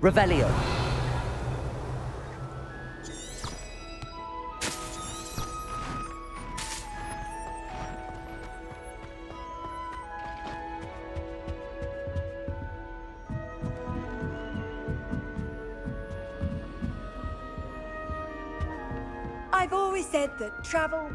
Revelio. I've always said that travel...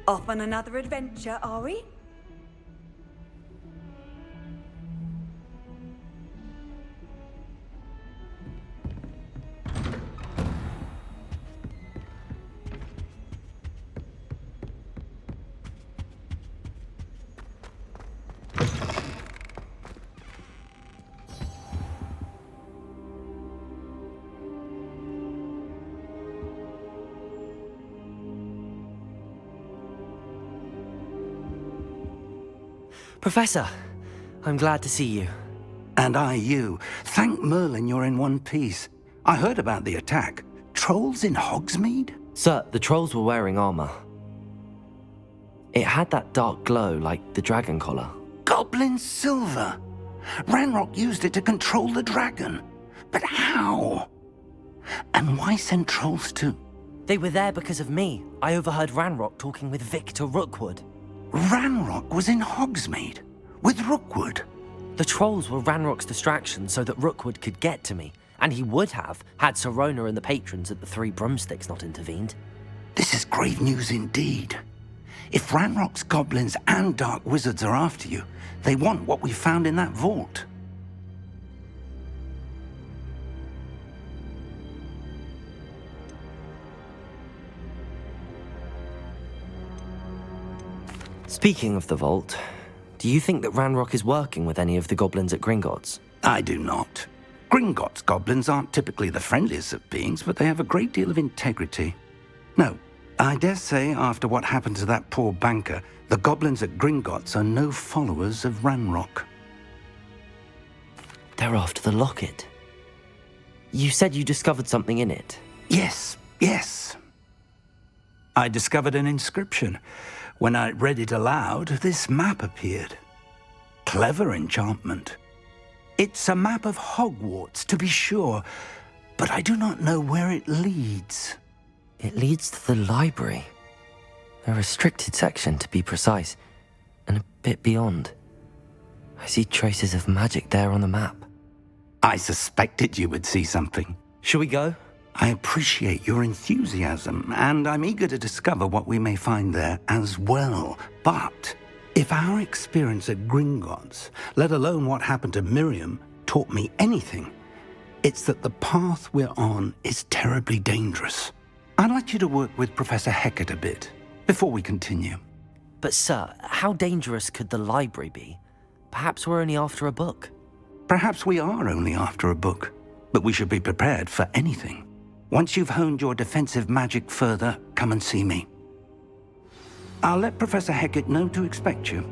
Off on another adventure, are we? Professor, I'm glad to see you. And I you. Thank Merlin you're in one piece. I heard about the attack. Trolls in Hogsmeade? Sir, the trolls were wearing armor. It had that dark glow like the dragon collar. Goblin silver! Ranrock used it to control the dragon. But how? And why send trolls too? They were there because of me. I overheard Ranrock talking with Victor Rookwood. Ranrock was in Hogsmeade? With Rookwood? The trolls were Ranrock's distraction so that Rookwood could get to me, and he would have had Sirona and the patrons at the Three Broomsticks not intervened. This is grave news indeed. If Ranrock's goblins and dark wizards are after you, they want what we found in that vault. Speaking of the vault, do you think that Ranrock is working with any of the goblins at Gringotts? I do not. Gringotts goblins aren't typically the friendliest of beings, but they have a great deal of integrity. No, I dare say after what happened to that poor banker, the goblins at Gringotts are no followers of Ranrock. They're after the locket. You said you discovered something in it. Yes. I discovered an inscription. When I read it aloud, this map appeared. Clever enchantment. It's a map of Hogwarts, to be sure, but I do not know where it leads. It leads to the library. A restricted section, to be precise, and a bit beyond. I see traces of magic there on the map. I suspected you would see something. Shall we go? I appreciate your enthusiasm, and I'm eager to discover what we may find there as well. But if our experience at Gringotts, let alone what happened to Miriam, taught me anything, it's that the path we're on is terribly dangerous. I'd like you to work with Professor Hecat a bit before we continue. But sir, how dangerous could the library be? Perhaps we're only after a book. Perhaps we are only after a book, but we should be prepared for anything. Once you've honed your defensive magic further, come and see me. I'll let Professor Hecat know to expect you.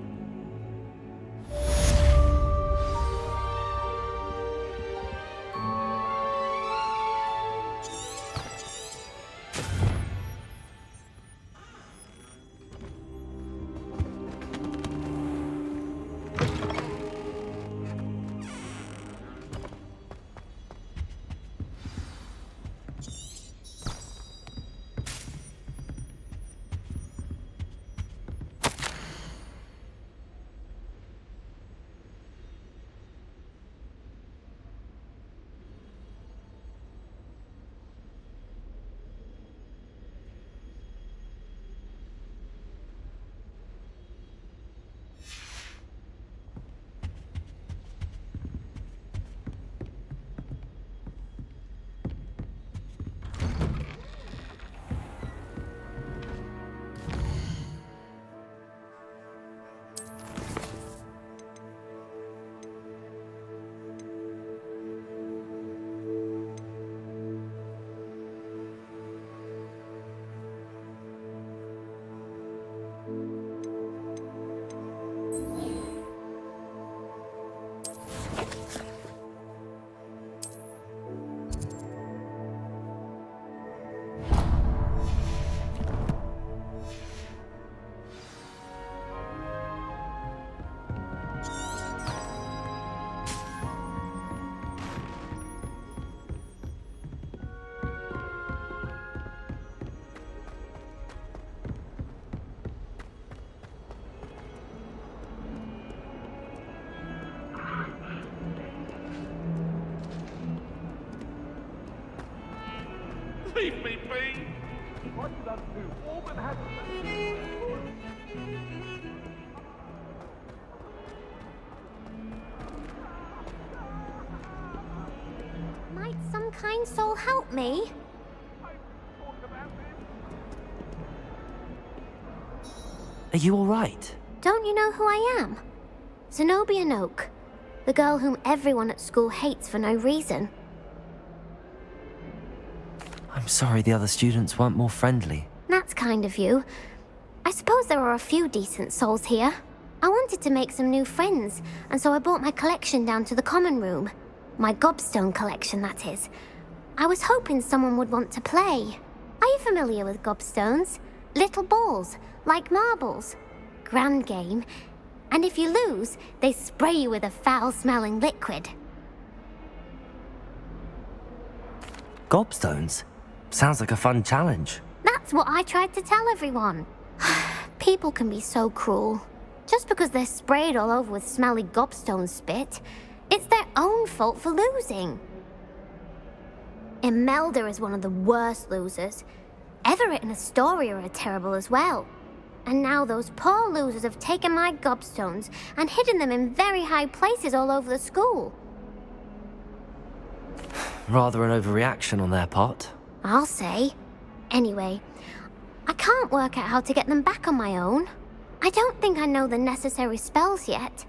Leave me be! What did I do? Woman has... Might some kind soul help me? Are you alright? Don't you know who I am? Zenobia Noak, the girl whom everyone at school hates for no reason. I'm sorry the other students weren't more friendly. That's kind of you. I suppose there are a few decent souls here. I wanted to make some new friends, and so I brought my collection down to the common room. My gobstone collection, that is. I was hoping someone would want to play. Are you familiar with gobstones? Little balls, like marbles. Grand game. And if you lose, they spray you with a foul-smelling liquid. Gobstones? Sounds like a fun challenge. That's what I tried to tell everyone. People can be so cruel. Just because they're sprayed all over with smelly gobstone spit, it's their own fault for losing. Imelda is one of the worst losers. Everett and Astoria are terrible as well. And now those poor losers have taken my gobstones and hidden them in very high places all over the school. Rather an overreaction on their part. I'll say. Anyway, I can't work out how to get them back on my own. I don't think I know the necessary spells yet.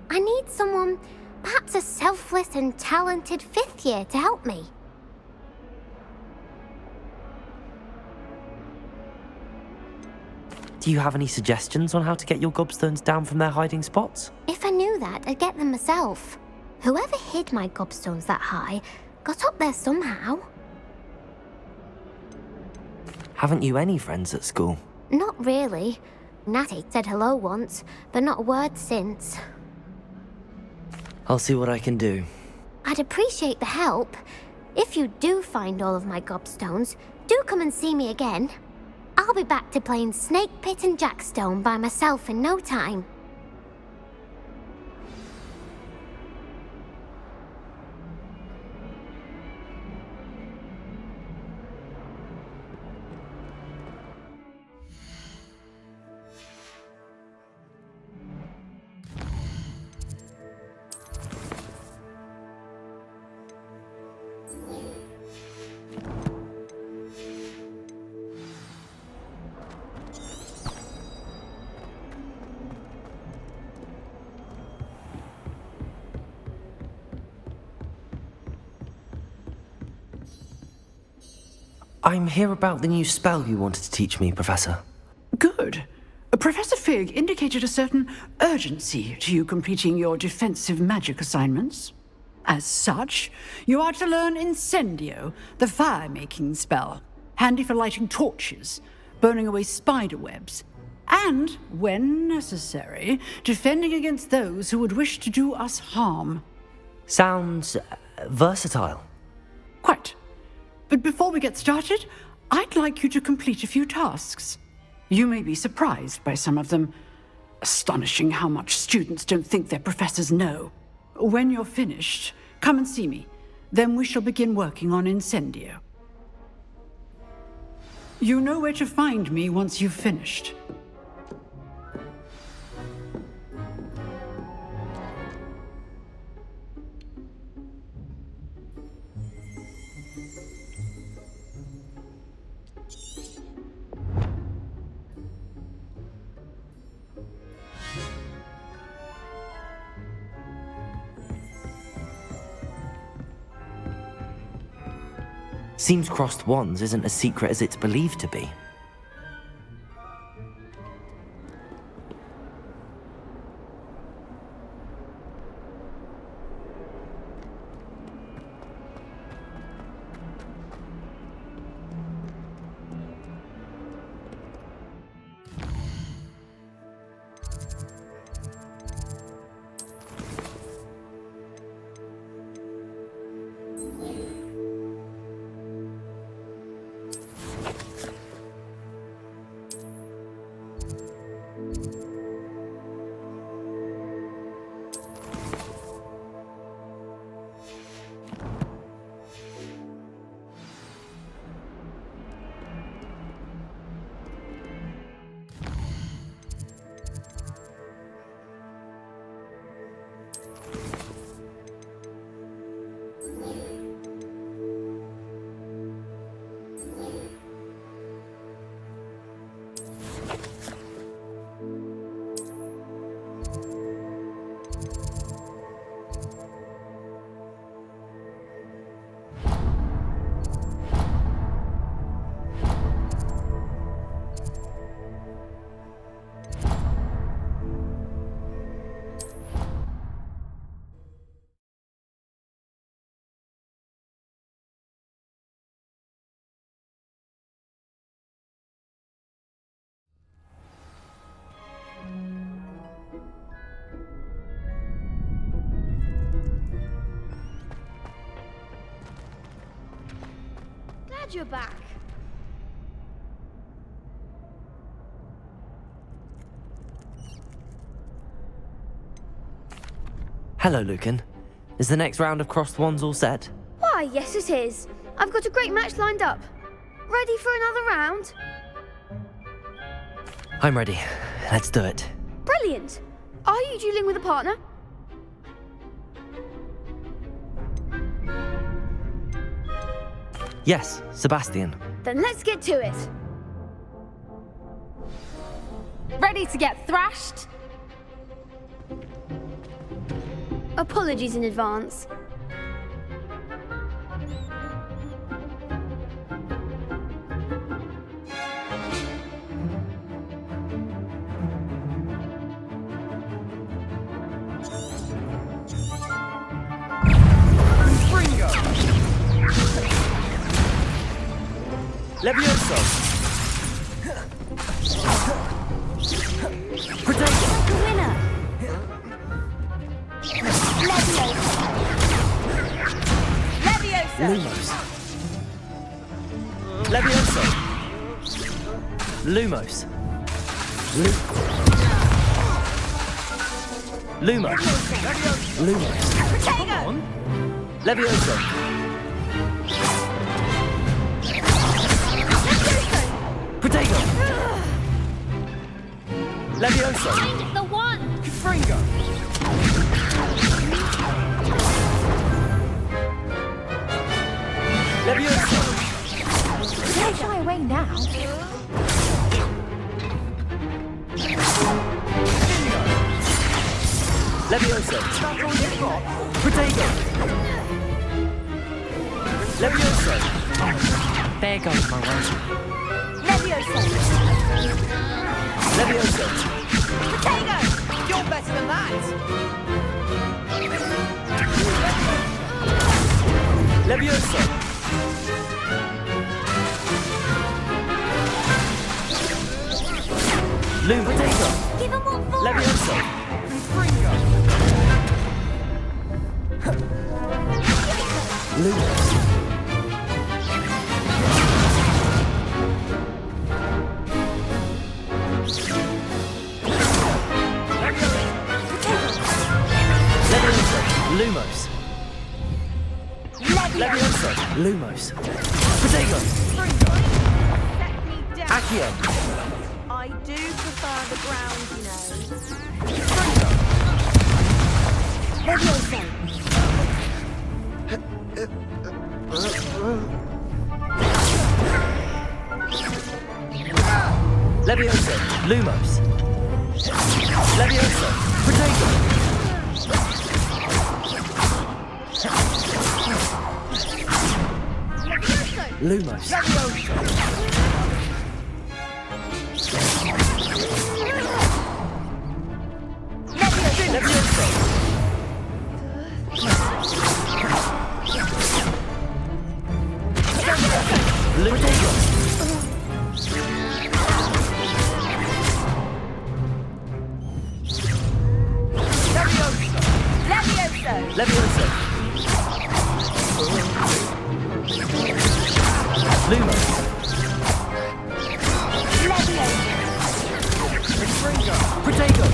I need someone, perhaps a selfless and talented fifth year to help me. Do you have any suggestions on how to get your gobstones down from their hiding spots? If I knew that, I'd get them myself. Whoever hid my gobstones that high got up there somehow. Haven't you any friends at school? Not really. Natty said hello once, but not a word since. I'll see what I can do. I'd appreciate the help. If you do find all of my gobstones, do come and see me again. I'll be back to playing Snake Pit and Jackstone by myself in no time. I'm here about the new spell you wanted to teach me, Professor. Good. Professor Fig indicated a certain urgency to you completing your defensive magic assignments. As such, you are to learn Incendio, the fire-making spell, handy for lighting torches, burning away spider webs, and, when necessary, defending against those who would wish to do us harm. Sounds versatile. Quite. But before we get started, I'd like you to complete a few tasks. You may be surprised by some of them. Astonishing how much students don't think their professors know. When you're finished, come and see me. Then we shall begin working on Incendio. You know where to find me once you've finished. Seems crossed wands isn't as secret as it's believed to be. Glad you're back. Hello, Lucan. Is the next round of crossed wands all set? Why, yes it is. I've got a great match lined up. Ready for another round? I'm ready. Let's do it. Brilliant. Are you dueling with a partner? Yes, Sebastian. Then let's get to it. Ready to get thrashed? Apologies in advance. Levioso! Protego! The winner! Leviosa! Lumos. Levioso! Lumos. Lumos. Lumos. Protego! Levioso! Protego! Levioso! Find the one! Fringo! Levioso! Don't shy away now. Levioso! Protego! Levioso! There goes my one. Leviosa! Levioso! Protego! You're better than that! Levioso! Loom Protego! Give him what for! Levioso! Lumos! Lumos! Levioso! Lumos! Protego! Set me down. Accio! I do prefer the ground, you know. Leviosa! Levioso! Lumos! Levioso! Protego! Lumos! Levioso! Protego! Leviosa! Levioso! Lumos! Protego!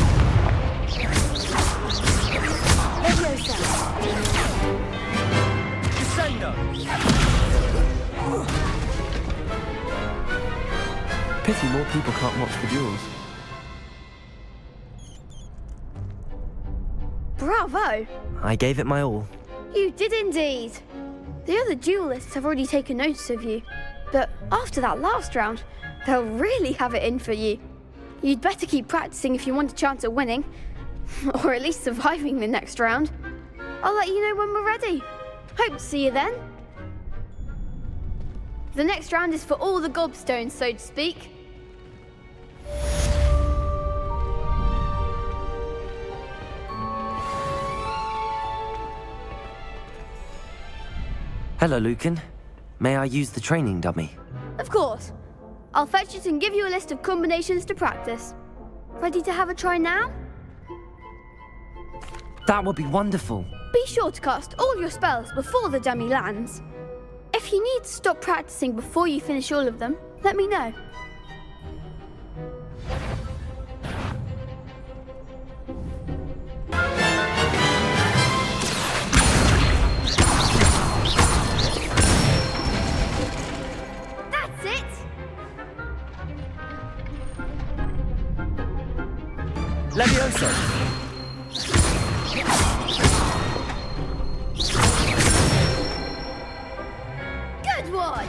Descendo! Pity more people can't watch the duels. Bravo! I gave it my all. You did indeed. The other duelists have already taken notice of you, but after that last round, they'll really have it in for you. You'd better keep practicing if you want a chance at winning, or at least surviving the next round. I'll let you know when we're ready. Hope to see you then. The next round is for all the gobstones, so to speak. Hello, Lucan. May I use the training dummy? Of course. I'll fetch it and give you a list of combinations to practice. Ready to have a try now? That would be wonderful. Be sure to cast all your spells before the dummy lands. If you need to stop practicing before you finish all of them, let me know. That's it! Levioso! Good one!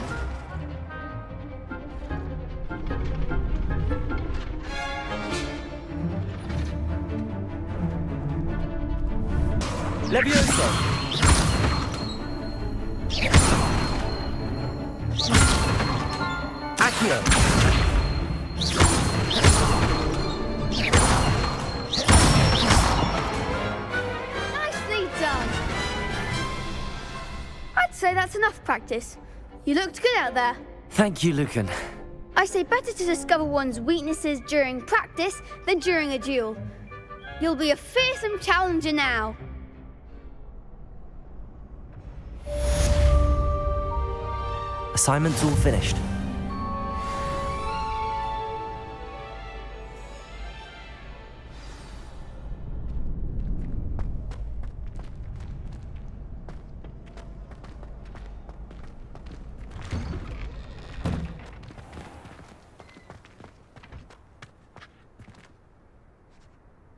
Levioso! Accio! Nicely done! I'd say that's enough practice. You looked good out there. Thank you, Lucan. I say better to discover one's weaknesses during practice than during a duel. You'll be a fearsome challenger now. Assignment's all finished.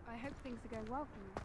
I hope things are going well for you.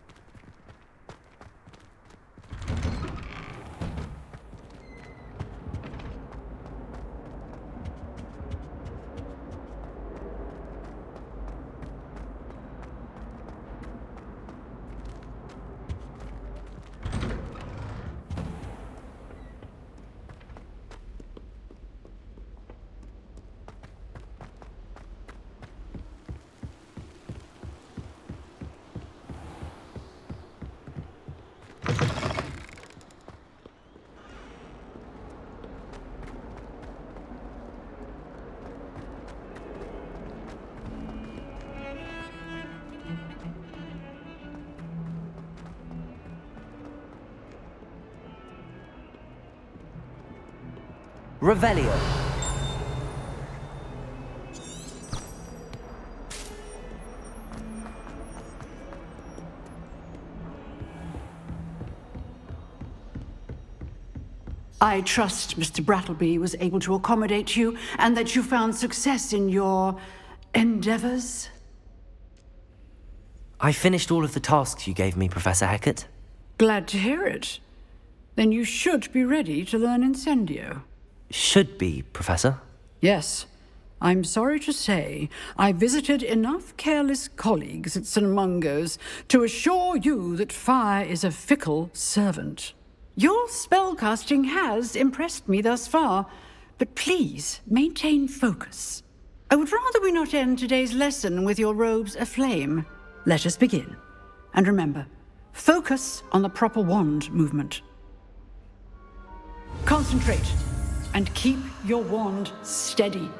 Revelio. I trust Mr. Brattleby was able to accommodate you and that you found success in your endeavors. I finished all of the tasks you gave me, Professor Hecat. Glad to hear it. Then you should be ready to learn Incendio. Should be, Professor. Yes. I'm sorry to say I visited enough careless colleagues at St. Mungo's to assure you that fire is a fickle servant. Your spellcasting has impressed me thus far, but please maintain focus. I would rather we not end today's lesson with your robes aflame. Let us begin. And remember, focus on the proper wand movement. Concentrate and keep your wand steady.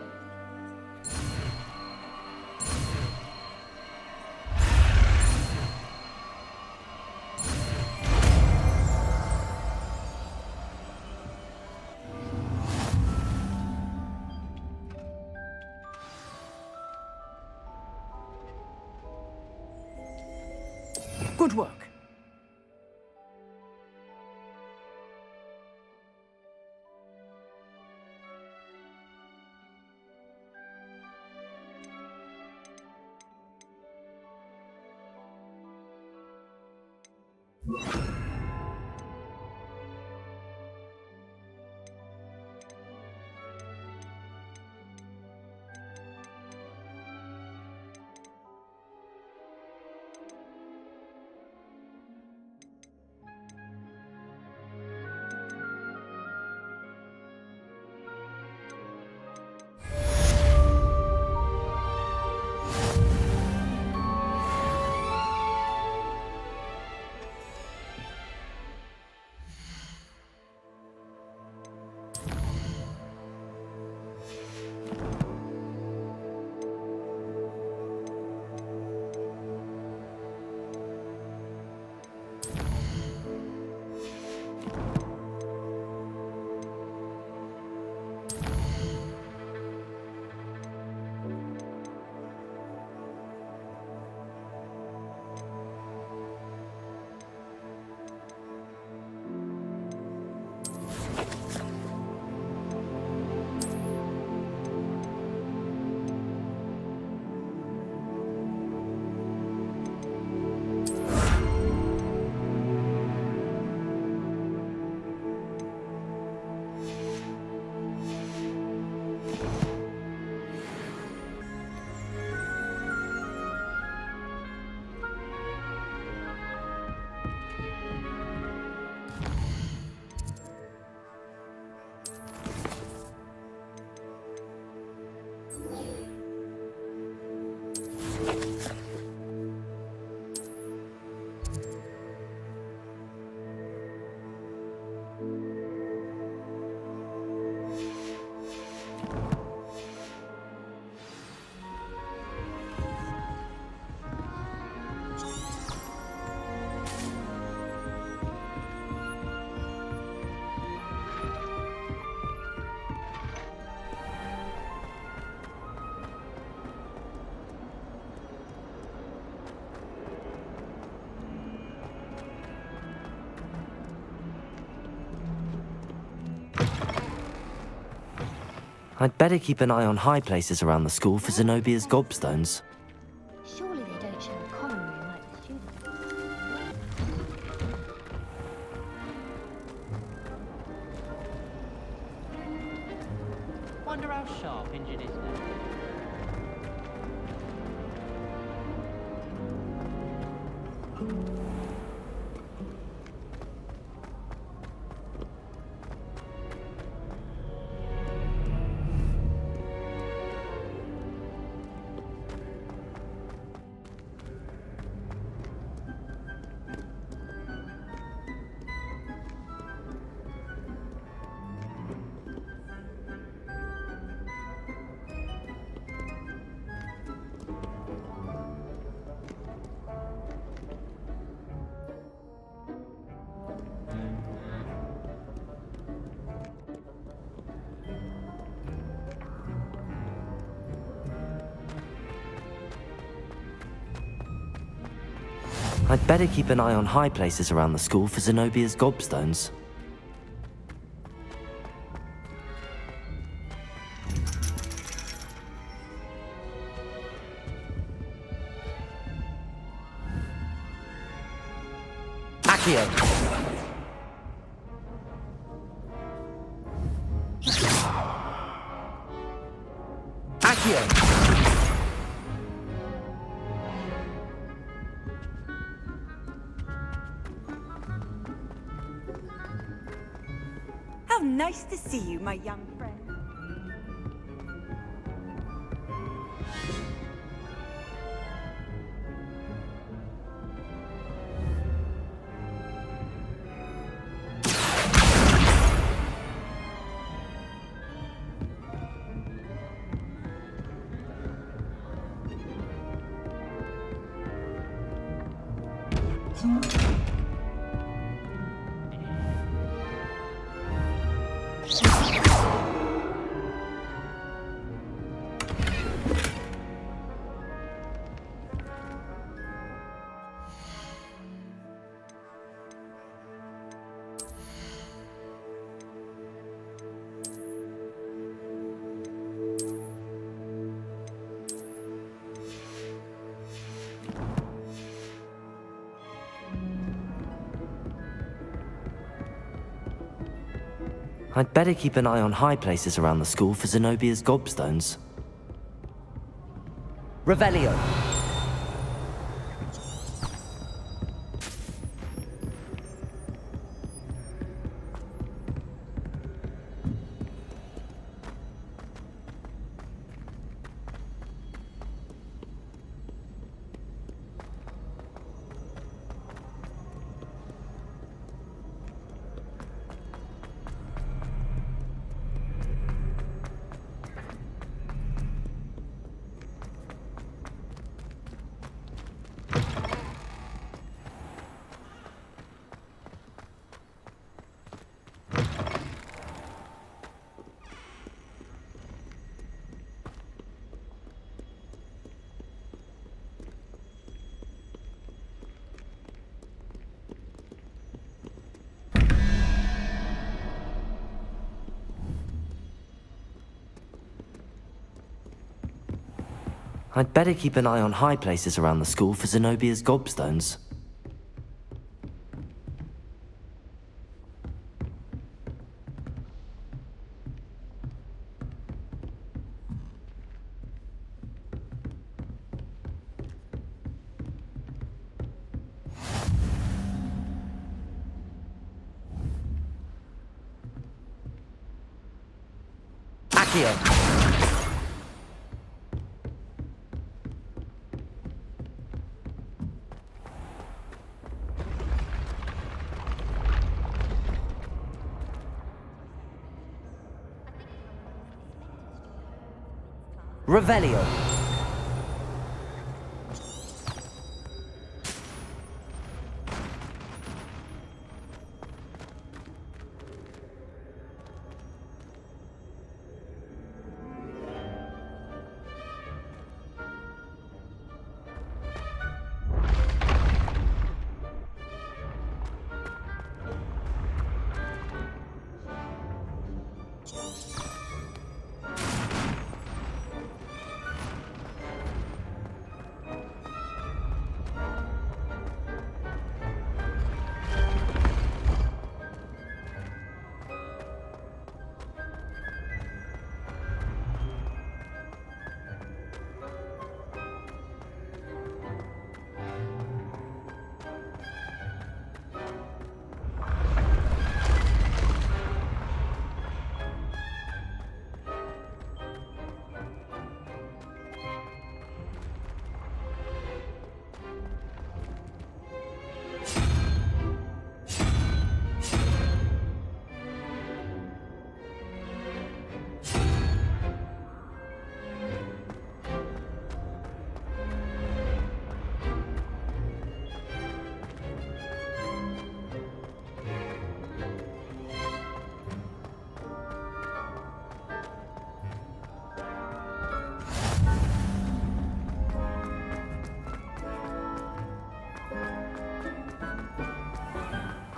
Good work. I'd better keep an eye on high places around the school for Zenobia's gobstones. Surely they don't share a common room like the students. Wonder how sharp Injun is now. I'd better keep an eye on high places around the school for Zenobia's gobstones. Accio! Accio! How nice to see you, my young friend. I'd better keep an eye on high places around the school for Zenobia's gobstones. Revelio! I'd better keep an eye on high places around the school for Zenobia's gobstones. Accio! Revelio!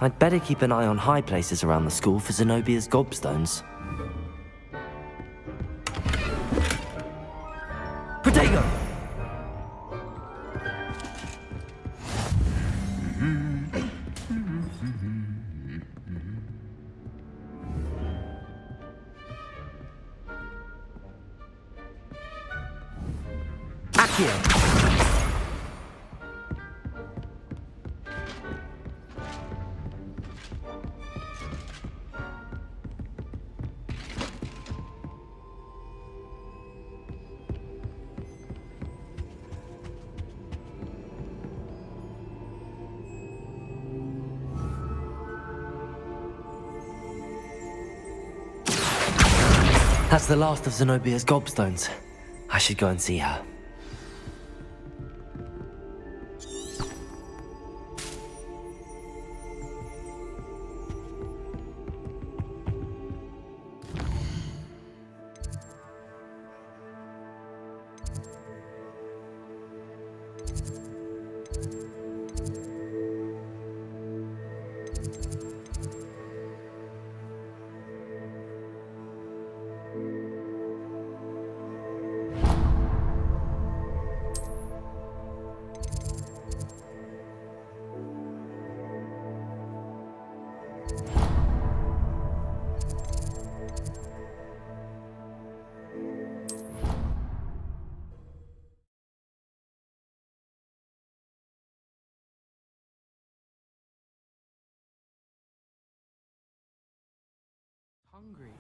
I'd better keep an eye on high places around the school for Zenobia's gobstones. Protego! Accio! That's the last of Zenobia's gobstones. I should go and see her. Hungry.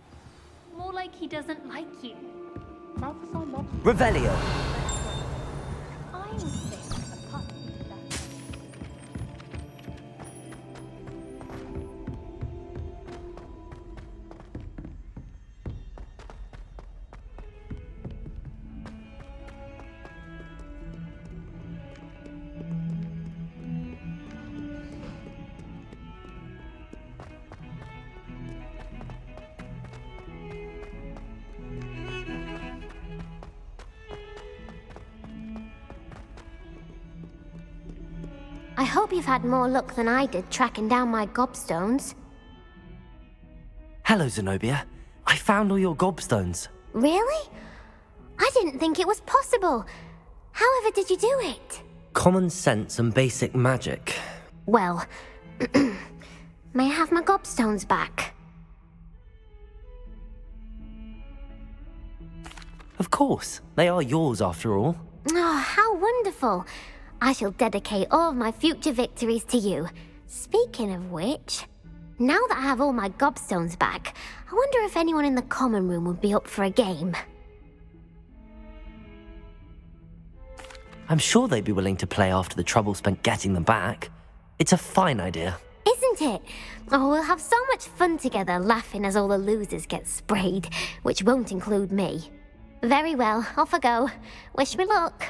More like he doesn't like you. Balthazar loves you. Revelio! I would think a puppy that. I hope you've had more luck than I did tracking down my gobstones. Hello, Zenobia. I found all your gobstones. Really? I didn't think it was possible. However did you do it? Common sense and basic magic. Well, may I have my gobstones back? Of course. They are yours after all. Oh, how wonderful. I shall dedicate all of my future victories to you. Speaking of which, now that I have all my gobstones back, I wonder if anyone in the common room would be up for a game. I'm sure they'd be willing to play after the trouble spent getting them back. It's a fine idea. Isn't it? Oh, we'll have so much fun together laughing as all the losers get sprayed, which won't include me. Very well, off I go. Wish me luck.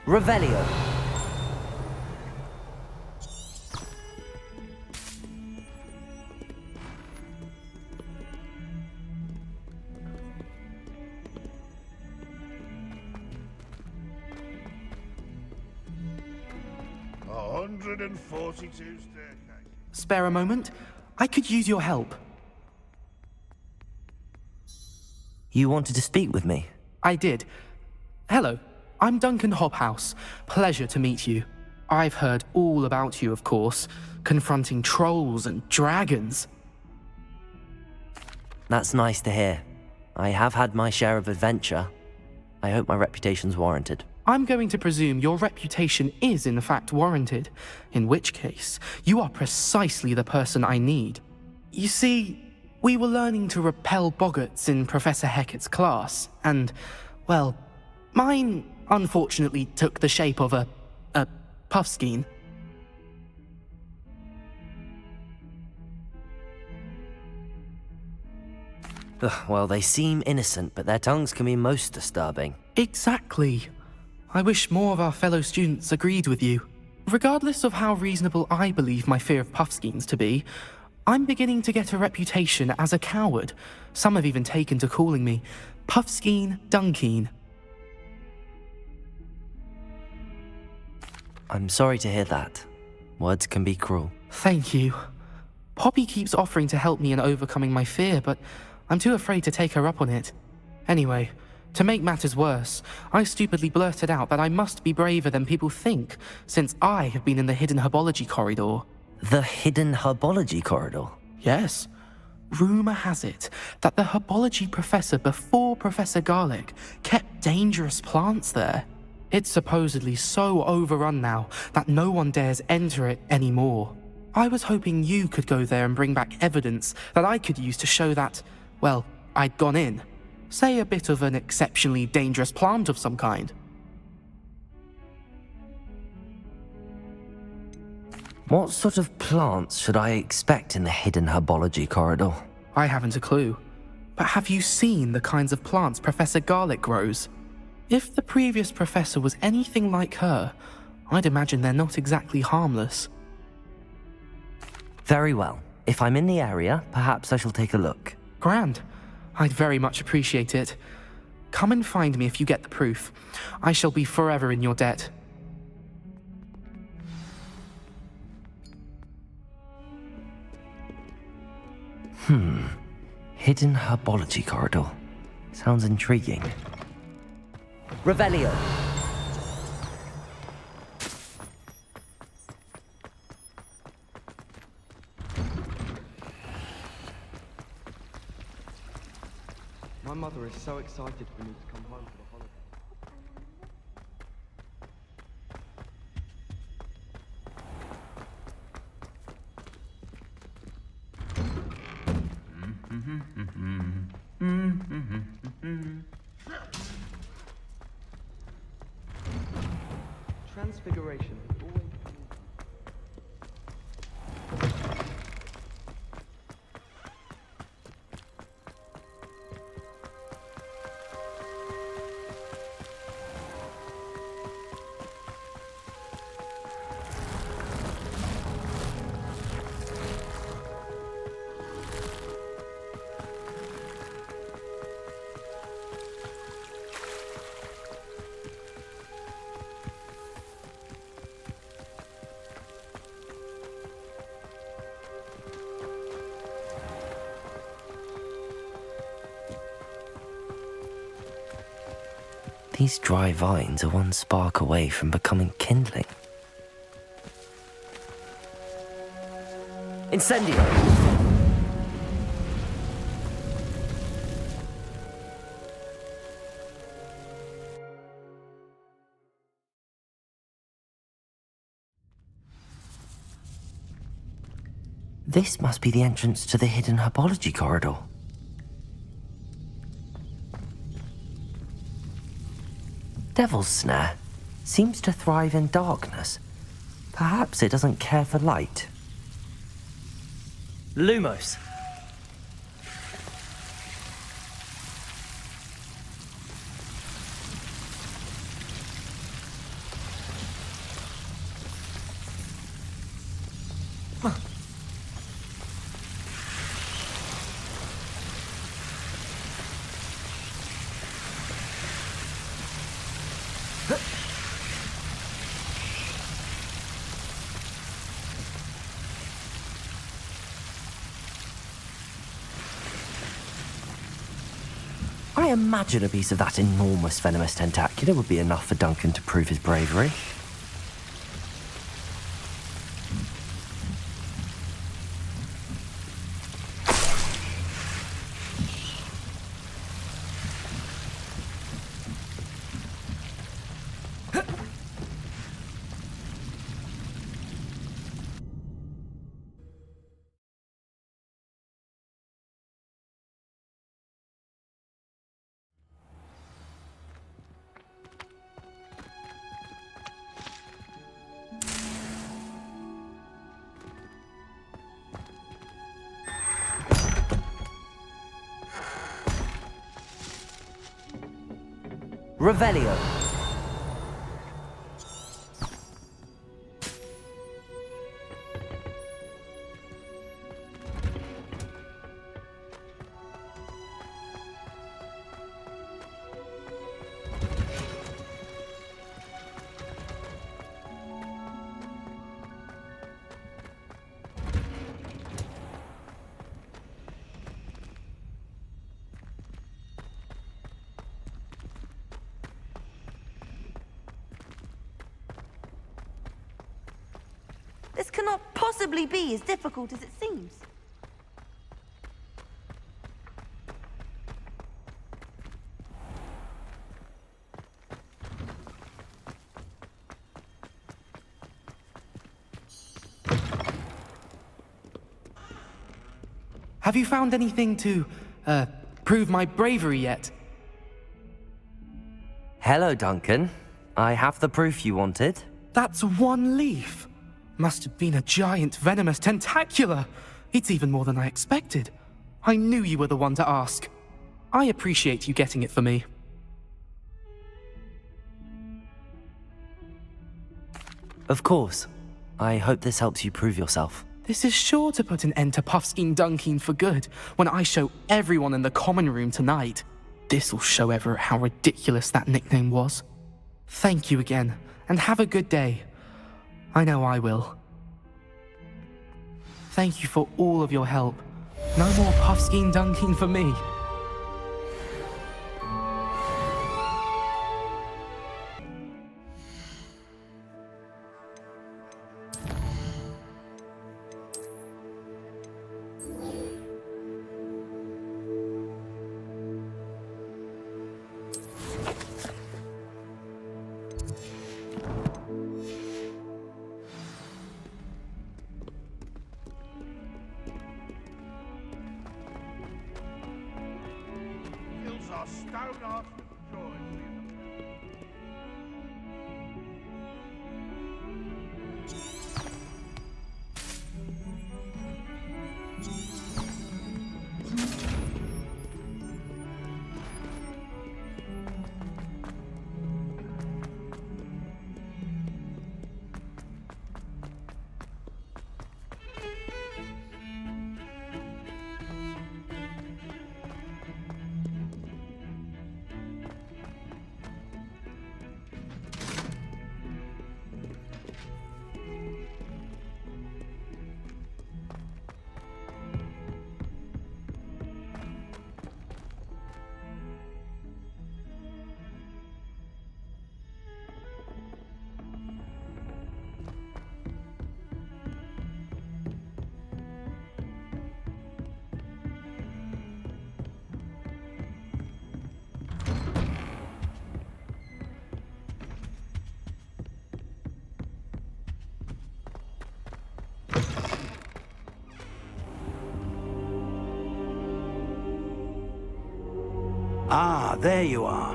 Revelio. A 142 staircases. Spare a moment? I could use your help. You wanted to speak with me? I did. Hello, I'm Duncan Hobhouse. Pleasure to meet you. I've heard all about you, of course, confronting trolls and dragons. That's nice to hear. I have had my share of adventure. I hope my reputation's warranted. I'm going to presume your reputation is in fact warranted, in which case, you are precisely the person I need. You see, we were learning to repel boggarts in Professor Hecat's class, and, well, mine unfortunately took the shape of a puffskein. Well, they seem innocent, but their tongues can be most disturbing. Exactly. I wish more of our fellow students agreed with you. Regardless of how reasonable I believe my fear of puffskeins to be, I'm beginning to get a reputation as a coward. Some have even taken to calling me Puffskeen Dunkeen. I'm sorry to hear that. Words can be cruel. Thank you. Poppy keeps offering to help me in overcoming my fear, but I'm too afraid to take her up on it. Anyway, to make matters worse, I stupidly blurted out that I must be braver than people think, since I have been in the hidden herbology corridor. The hidden herbology corridor? Yes. Rumour has it that the herbology professor before Professor Garlic kept dangerous plants there. It's supposedly so overrun now that no one dares enter it anymore. I was hoping you could go there and bring back evidence that I could use to show that, well, I'd gone in. Say a bit of an exceptionally dangerous plant of some kind. What sort of plants should I expect in the hidden herbology corridor? I haven't a clue. But have you seen the kinds of plants Professor Garlic grows? If the previous professor was anything like her, I'd imagine they're not exactly harmless. Very well. If I'm in the area, perhaps I shall take a look. Grand. I'd very much appreciate it. Come and find me if you get the proof. I shall be forever in your debt. Hidden herbology corridor. Sounds intriguing. Revelio. My mother is so excited for me to come home for the holiday. Transfiguration has always been... These dry vines are one spark away from becoming kindling. Incendio! This must be the entrance to the hidden herbology corridor. Devil's Snare seems to thrive in darkness. Perhaps it doesn't care for light. Lumos. I imagine a piece of that enormous venomous tentacular would be enough for Duncan to prove his bravery. Revelio. This cannot possibly be as difficult as it seems. Have you found anything to, prove my bravery yet? Hello, Duncan. I have the proof you wanted. That's one leaf. Must have been a giant venomous tentacula. It's even more than I expected. I knew you were the one to ask. I appreciate you getting it for me. Of course. I hope this helps you prove yourself. This is sure to put an end to Puffskein Dunkeen for good when I show everyone in the common room tonight. This'll show Everett how ridiculous that nickname was. Thank you again, and have a good day. I know I will. Thank you for all of your help. No more Puffskein Dunkeen for me. Fills our stone hearts with joy. Ah, there you are.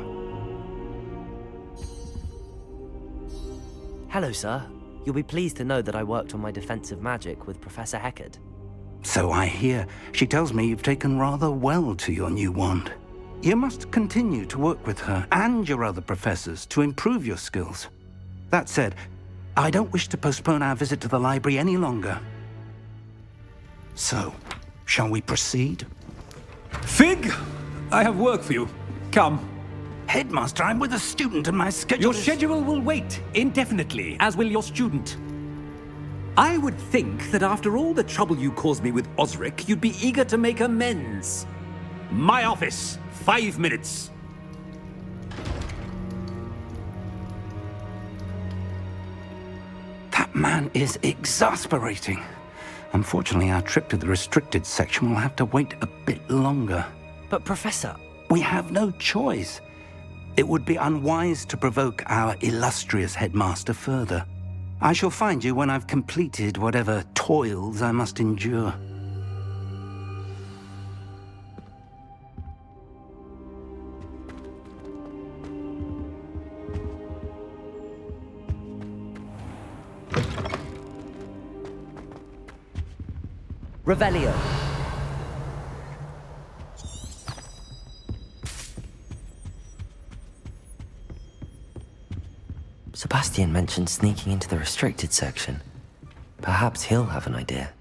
Hello, sir. You'll be pleased to know that I worked on my defensive magic with Professor Heckard. So I hear. She tells me you've taken rather well to your new wand. You must continue to work with her and your other professors to improve your skills. That said, I don't wish to postpone our visit to the library any longer. So, shall we proceed? Fig, I have work for you. Come. Headmaster, I'm with a student and my schedule Your schedule will wait indefinitely, as will your student. I would think that after all the trouble you caused me with Osric, you'd be eager to make amends. My office, 5 minutes. That man is exasperating. Unfortunately, our trip to the restricted section will have to wait a bit longer. But Professor... We have no choice. It would be unwise to provoke our illustrious headmaster further. I shall find you when I've completed whatever toils I must endure. Revelio. Sebastian mentioned sneaking into the restricted section. Perhaps he'll have an idea.